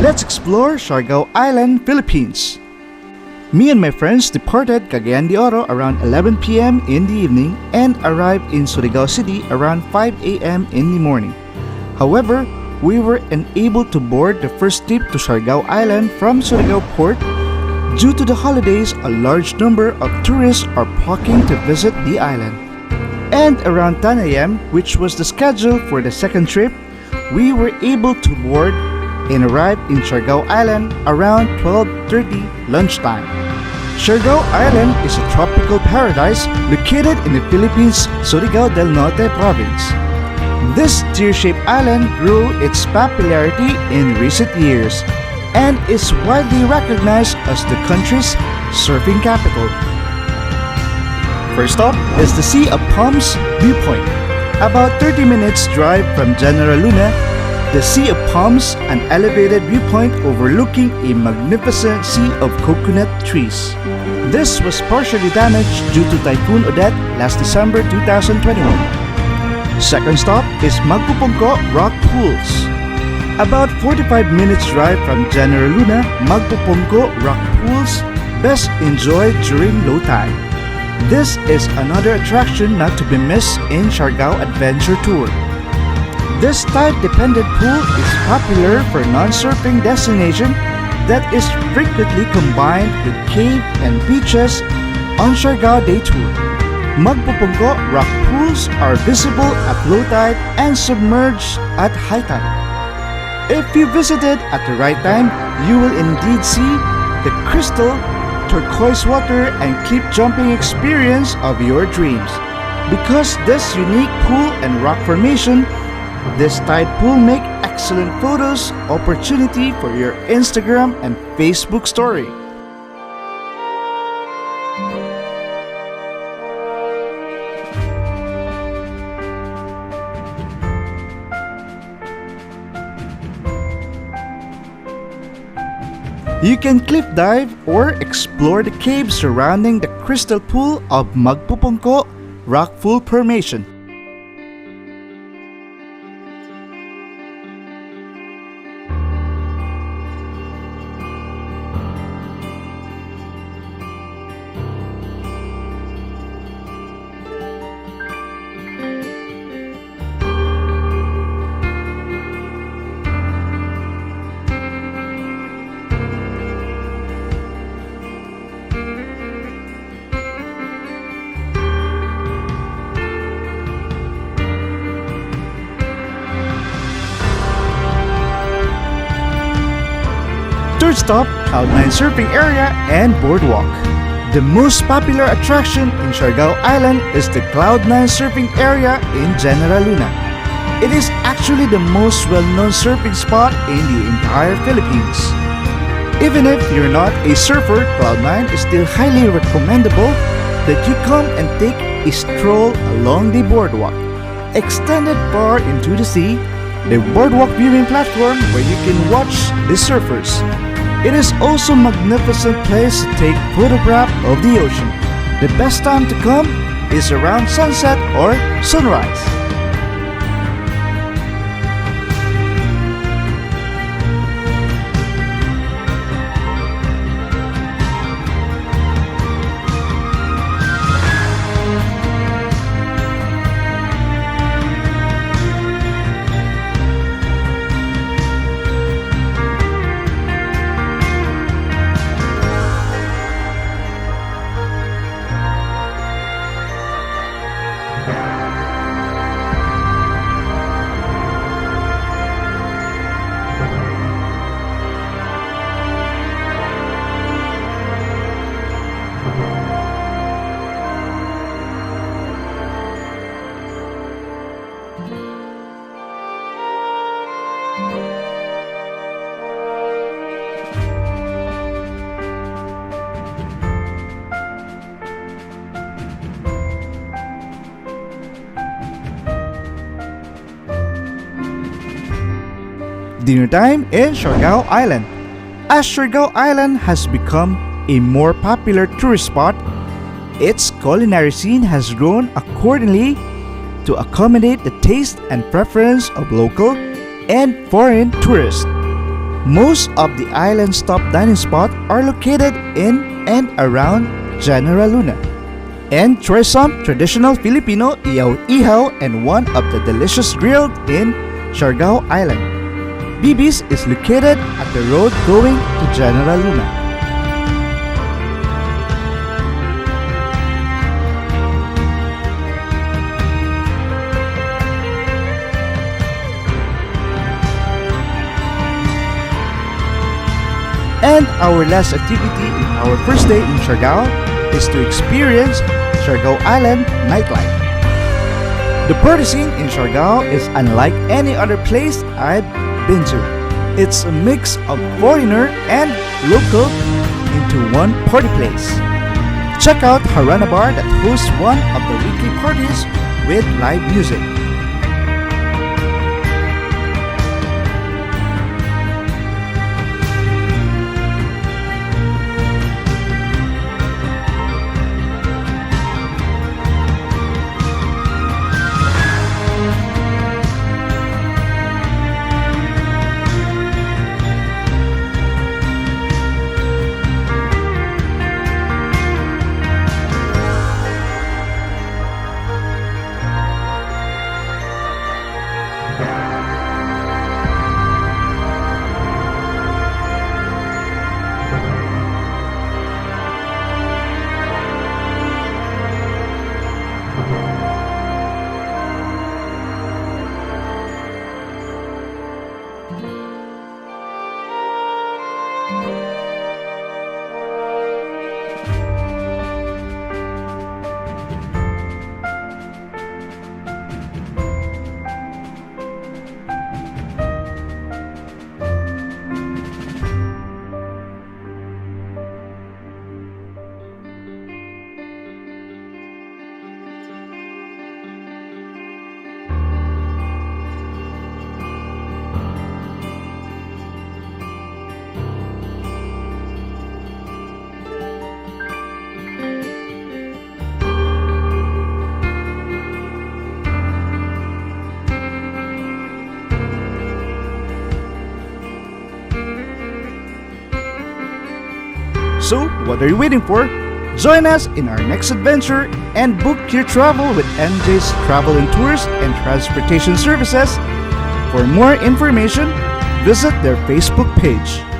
Let's explore Siargao Island, Philippines. Me and my friends departed Cagayan de Oro around 11 p.m. in the evening and arrived in Surigao City around 5 a.m. in the morning. However, we were unable to board the first trip to Siargao Island from Surigao Port. Due to the holidays, a large number of tourists are flocking to visit the island. And around 10 a.m., which was the schedule for the second trip, we were able to board and arrived in Siargao Island around 12:30 lunchtime. Siargao Island is a tropical paradise located in the Philippines Surigao del Norte province. This tear-shaped island grew its popularity in recent years and is widely recognized as the country's surfing capital. First stop is the Sea of Palms Viewpoint. About 30 minutes drive from General Luna, the Sea of Palms, an elevated viewpoint overlooking a magnificent sea of coconut trees. This was partially damaged due to Typhoon Odette last December 2021. Second stop is Makupongko Rockpools. About 45 minutes drive from General Luna, Makupongko Rockpools best enjoyed during low tide. This is another attraction not to be missed in Siargao Adventure Tour. This tide-dependent pool is popular for non-surfing destination that is frequently combined with cave and beaches on Siargao Day Tour. Makupongko rock pools are visible at low tide and submerged at high tide. If you visited at the right time, you will indeed see the crystal turquoise water and cliff jumping experience of your dreams. Because this unique pool and rock formation, this tide pool make excellent photos opportunity for your Instagram and Facebook story. You can cliff dive or explore the caves surrounding the crystal pool of Makupongko Rockpool Formation. Third stop, Cloud9 Surfing Area and Boardwalk. The most popular attraction in Siargao Island is the Cloud9 Surfing Area in General Luna. It is actually the most well-known surfing spot in the entire Philippines. Even if you're not a surfer, Cloud9 is still highly recommendable that you come and take a stroll along the boardwalk. Extended far into the sea, the boardwalk viewing platform where you can watch the surfers. It is also a magnificent place to take photograph of the ocean. The best time to come is around sunset or sunrise. Dinner time in Siargao Island. As Siargao Island has become a more popular tourist spot, its culinary scene has grown accordingly to accommodate the taste and preference of local and foreign tourists. Most of the island's top dining spots are located in and around General Luna. And try some traditional Filipino ihaw-ihaw and one of the delicious grilled in Siargao Island. BB's is located at the road going to General Luna. And our last activity in our first day in Siargao is to experience Siargao Island Nightlife. The party scene in Siargao is unlike any other place I've been to. It's a mix of foreigner and local into one party place. Check out Harana Bar that hosts one of the weekly parties with live music. So, what are you waiting for? Join us in our next adventure and book your travel with MJ's Travel and Tours and Transportation Services. For more information, visit their Facebook page.